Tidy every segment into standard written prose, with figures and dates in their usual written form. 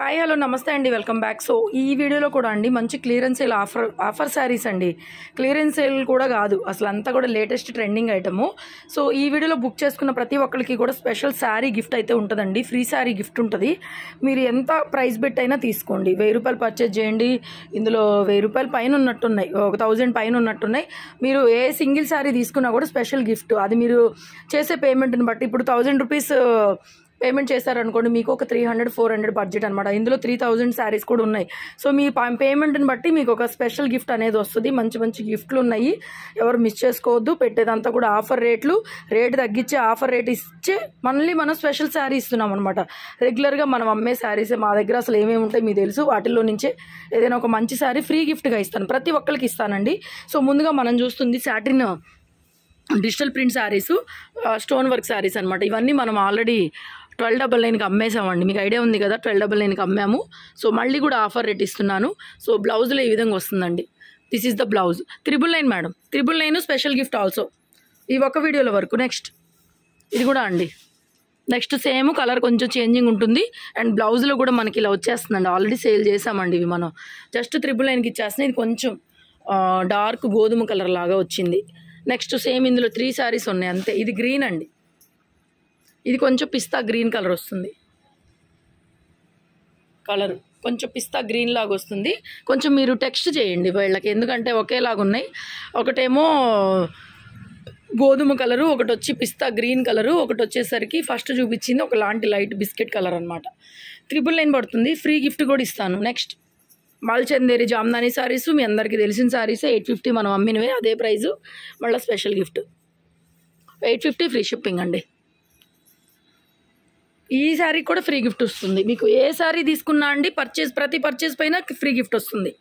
Hi hello నమస్తే అండి, welcome back. So ఈ వీడియోలో కూడా అండి మంచి క్లియరెన్స్ సేల్ ఆఫర్ శారీస్ అండి. క్లియరెన్స్ సేల్ కూడా కాదు, అసలు అంతా కూడా లేటెస్ట్ ట్రెండింగ్ ఐటము. సో ఈ వీడియోలో బుక్ చేసుకున్న ప్రతి ఒక్కరికి కూడా స్పెషల్ శారీ గిఫ్ట్ అయితే ఉంటుందండి. ఫ్రీ శారీ గిఫ్ట్ ఉంటుంది. మీరు ఎంత ప్రైస్ బెట్ అయినా తీసుకోండి. 1000 రూపాయలు పర్చేజ్ చేయండి. ఇందులో 1000 రూపాయలు పైన ఉన్నట్టున్నాయి, 1000 పైన ఉన్నట్టున్నాయి. మీరు ఏ సింగిల్ శారీ తీసుకున్నా కూడా స్పెషల్ గిఫ్ట్. అది మీరు చేసే పేమెంట్ని బట్టి, ఇప్పుడు 1000 రూపీస్ పేమెంట్ చేశారనుకోండి, మీకు ఒక 300-400 బడ్జెట్ అనమాట. ఇందులో 3000 శారీస్ కూడా ఉన్నాయి. సో మీ పేమెంట్ని బట్టి మీకు ఒక స్పెషల్ గిఫ్ట్ అనేది వస్తుంది. మంచి మంచి గిఫ్ట్లు ఉన్నాయి, ఎవరు మిస్ చేసుకోవద్దు. పెట్టేదంతా కూడా ఆఫర్ రేట్లు, రేటు తగ్గించే ఆఫర్ రేట్ ఇచ్చే మళ్ళీ మనం స్పెషల్ శారీ ఇస్తున్నాం అనమాట. రెగ్యులర్గా మనం అమ్మే శారీసే మా దగ్గర అసలు ఏమేమి ఉంటాయి మీకు తెలుసు. వాటిల్లో నుంచే ఏదైనా ఒక మంచి శారీ ఫ్రీ గిఫ్ట్గా ఇస్తాను, ప్రతి ఒక్కరికి ఇస్తానండి. సో ముందుగా మనం చూస్తుంది satin digital print saris, stone work saris అనమాట. ఇవన్నీ మనం ఆల్రెడీ 1299కి అమ్మేసామండి. మీకు ఐడియా ఉంది కదా, 1299కి అమ్మాము. సో మళ్ళీ కూడా ఆఫర్ రేట్ ఇస్తున్నాను. సో బ్లౌజ్లో ఈ విధంగా వస్తుందండి. This is the blouse. 999 madam, 999 special gift also. ఈ ఒక్క వీడియోలో వరకు. నెక్స్ట్ ఇది కూడా అండి. నెక్స్ట్ సేమ్ కలర్ కొంచెం చేంజింగ్ ఉంటుంది. అండ్ బ్లౌజ్లో కూడా మనకి ఇలా వచ్చేస్తుందండి. ఆల్రెడీ సేల్ చేసామండి ఇవి మనం. జస్ట్ 999కి ఇచ్చేస్తున్నాయి. ఇది కొంచెం డార్క్ గోధుమ కలర్ లాగా వచ్చింది. నెక్స్ట్ సేమ్ ఇందులో 3 శారీస్ ఉన్నాయి అంతే. ఇది గ్రీన్ అండి. ఇది కొంచెం పిస్తా గ్రీన్ కలర్ వస్తుంది. కలర్ కొంచెం పిస్తా గ్రీన్ లాగా వస్తుంది. కొంచెం మీరు టెక్స్ట్ చేయండి వీళ్ళకి, ఎందుకంటే ఒకేలాగా ఉన్నాయి. ఒకటేమో గోధుమ కలరు, ఒకటి వచ్చి పిస్తా గ్రీన్ కలరు, ఒకటి వచ్చేసరికి ఫస్ట్ చూపించింది ఒకలాంటి లైట్ బిస్కెట్ కలర్ అనమాట. 999 పడుతుంది. ఫ్రీ గిఫ్ట్ కూడా ఇస్తాను. నెక్స్ట్ మాల్చందేరి జామ్దాని శారీస్, మీ అందరికీ తెలిసిన శారీసే. 850 మనం అమ్మినవే, అదే ప్రైజు. మళ్ళీ స్పెషల్ గిఫ్ట్ 850 ఫ్రీ షిప్పింగ్ అండి. ఈ శారీ కూడా ఫ్రీ గిఫ్ట్ వస్తుంది. మీకు ఏ శారీ తీసుకున్నా అండి ప్రతి పర్చేజ్ పైన ఫ్రీ గిఫ్ట్ వస్తుంది.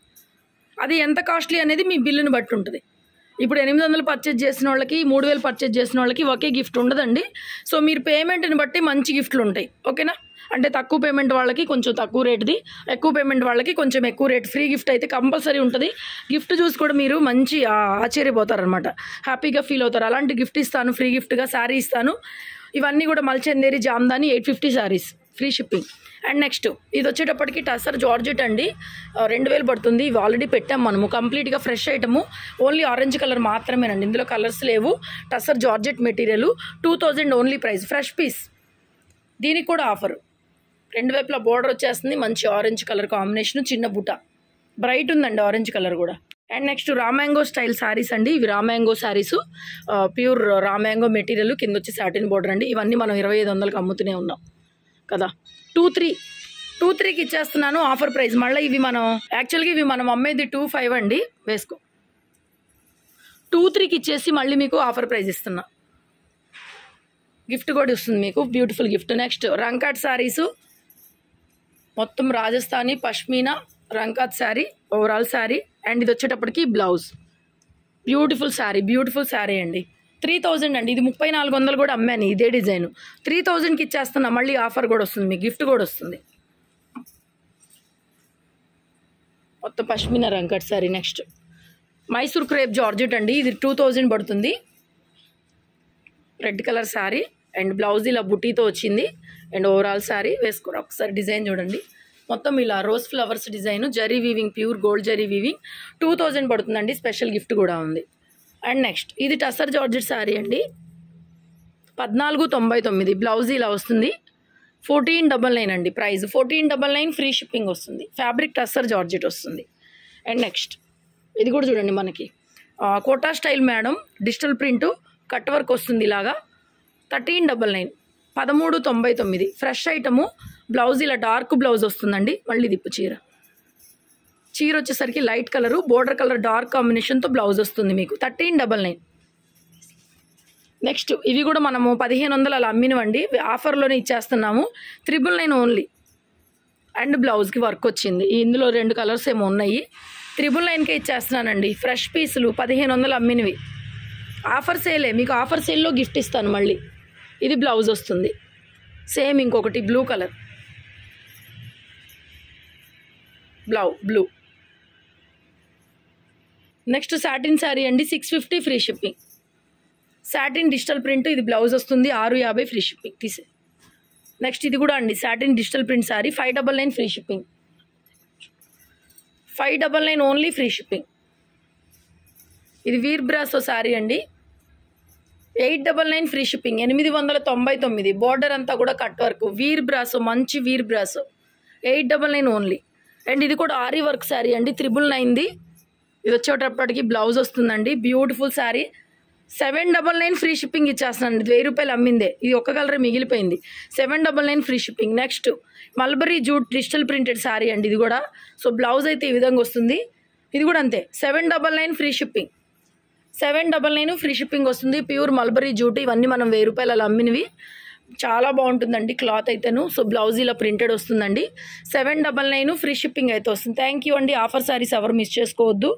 అది ఎంత కాస్ట్లీ అనేది మీ బిల్లుని బట్టి ఉంటుంది. ఇప్పుడు 800 పర్చేజ్ చేసిన వాళ్ళకి, 3000 పర్చేజ్ చేసిన వాళ్ళకి ఒకే గిఫ్ట్ ఉండదండి. సో మీరు పేమెంట్ని బట్టి మంచి గిఫ్ట్లు ఉంటాయి, ఓకేనా. అంటే తక్కువ పేమెంట్ వాళ్ళకి కొంచెం తక్కువ రేటుది, ఎక్కువ పేమెంట్ వాళ్ళకి కొంచెం ఎక్కువ రేట్. ఫ్రీ గిఫ్ట్ అయితే కంపల్సరీ ఉంటుంది. గిఫ్ట్ చూసి కూడా మీరు మంచి ఆశ్చర్యపోతారనమాట, హ్యాపీగా ఫీల్ అవుతారు. అలాంటి గిఫ్ట్ ఇస్తాను, ఫ్రీ గిఫ్ట్గా శారీ ఇస్తాను. ఇవన్నీ కూడా Malchanderi Jamdani 850 saris, free shipping. And next ఇది వచ్చేటప్పటికి టసర్ జార్జెట్ అండి. 2000 పడుతుంది. ఇవి ఆల్రెడీ పెట్టాం మనము, కంప్లీట్గా fresh item. Only orange colour మాత్రమేనండి, ఇందులో కలర్స్ లేవు. Tussar georgette material 2000 only price. Fresh piece. దీనికి కూడా ఆఫర్. 2 వైపులా బోర్డర్ వచ్చేస్తుంది. మంచి ఆరెంజ్ కలర్ కాంబినేషన్, చిన్న బుట్ట, బ్రైట్ ఉందండి ఆరెంజ్ కలర్ కూడా. And next raw mango style saris అండి. ఇవి raw mango saris, pure raw mango material, కింద వచ్చి సాటిన్ బోర్డర్ అండి. ఇవన్నీ మనం 2500కి అమ్ముతూనే ఉన్నాం కదా. 2-3కి ఇచ్చేస్తున్నాను ఆఫర్ ప్రైస్. మళ్ళీ ఇవి మనం యాక్చువల్గా ఇవి మనం అమ్మేది 25 అండి. వేసుకో 2-3కి ఇచ్చేసి మళ్ళీ మీకు ఆఫర్ ప్రైస్ ఇస్తున్నా. గిఫ్ట్ కూడా వస్తుంది మీకు, బ్యూటిఫుల్ గిఫ్ట్. నెక్స్ట్ రంకాట్ శారీసు, మొత్తం రాజస్థానీ పష్మీనా రంకాత్ శారీ, ఓవరాల్ శారీ. అండ్ ఇది వచ్చేటప్పటికి బ్లౌజ్. బ్యూటిఫుల్ శారీ అండి. 3000 అండి. ఇది 3400 కూడా అమ్మాను ఇదే డిజైన్. 3000కి ఇచ్చేస్తున్నా. మళ్ళీ ఆఫర్ కూడా వస్తుంది, మీకు గిఫ్ట్ కూడా వస్తుంది. మొత్తం పష్మీనా రంకాట్ sari. Next Mysore crepe georgette అండి. ఇది 2000 పడుతుంది. Red colour sari and blouse ఇలా బుటీతో వచ్చింది. అండ్ ఓవరాల్ శారీ వేసుకోరు. ఒకసారి డిజైన్ చూడండి, మొత్తం ఇలా rose flowers design, zari weaving, pure gold zari weaving. 2000 పడుతుందండి. స్పెషల్ గిఫ్ట్ కూడా ఉంది. అండ్ నెక్స్ట్ ఇది టసర్ జార్జెట్ శారీ అండి. 1499. బ్లౌజ్ ఇలా వస్తుంది. 1499 అండి ప్రైస్. 1499 ఫ్రీ షిప్పింగ్ వస్తుంది. ఫ్యాబ్రిక్ టసర్ జార్జెట్ వస్తుంది. అండ్ నెక్స్ట్ ఇది కూడా చూడండి, మనకి Kota style madam, digital print, cut work వస్తుంది ఇలాగా. 1399, 1399 ఫ్రెష్ ఐటము. బ్లౌజ్ ఇలా డార్క్ బ్లౌజ్ వస్తుందండి. మళ్ళీ దిప్పు చీర వచ్చేసరికి light colour, border colour dark కాంబినేషన్తో బ్లౌజ్ వస్తుంది మీకు. 1399. నెక్స్ట్ ఇవి కూడా మనము 1500 అలా అమ్మినవండి, ఆఫర్లోనే ఇచ్చేస్తున్నాము. 999 ఓన్లీ. అండ్ బ్లౌజ్కి వర్క్ వచ్చింది. ఇందులో 2 కలర్స్ ఏమో ఉన్నాయి. 999కే ఇచ్చేస్తున్నానండి. ఫ్రెష్ పీసులు 1500 అమ్మినవి. ఆఫర్ సేలే, మీకు ఆఫర్ సేల్లో గిఫ్ట్ ఇస్తాను మళ్ళీ. ఇది బ్లౌజ్ వస్తుంది. సేమ్ ఇంకొకటి blue colour, blue. Next satin sari అండి. 650 free shipping. Satin digital print, ఇది బ్లౌజ్ వస్తుంది. 650 ఫ్రీ షిప్పింగ్. తీసే నెక్స్ట్ ఇది కూడా అండి satin digital print sari 599 free shipping, 599 only free shipping. ఇది వీర్ బ్రాసో శారీ అండి, 899 ఫ్రీ షిప్పింగ్, 899. బార్డర్ అంతా కూడా కట్ వర్క్, వీర్ బ్రాసో, మంచి వీర్ బ్రాసో, 899 ఓన్లీ. అండ్ ఇది కూడా ఆరీ వర్క్ శారీ అండి, 999ది. ఇది వచ్చేటప్పటికి బ్లౌజ్ వస్తుందండి, బ్యూటిఫుల్ శారీ. 799 ఫ్రీ షిప్పింగ్ ఇచ్చేస్తున్నాను. 1000 రూపాయలు అమ్మిందే, ఇది ఒక్క కలరే మిగిలిపోయింది. 799 free shipping. Next mulberry jute digital printed sari అండి ఇది కూడా. సో బ్లౌజ్ అయితే ఈ విధంగా వస్తుంది, ఇది కూడా అంతే 799 ఫ్రీ షిప్పింగ్, 799 ఫ్రీ షిప్పింగ్ వస్తుంది. ప్యూర్ మల్బరీ జూట్, ఇవన్నీ మనం 1000 రూపాయలు అలా అమ్మినవి. చాలా బాగుంటుందండి క్లాత్ అయితేను. సో బ్లౌజ్ ఇలా ప్రింటెడ్ వస్తుందండి, 799 ఫ్రీ షిప్పింగ్ అయితే వస్తుంది. థ్యాంక్ యూ అండి. ఆఫర్ శారీస్ ఎవరు మిస్ చేసుకోవద్దు.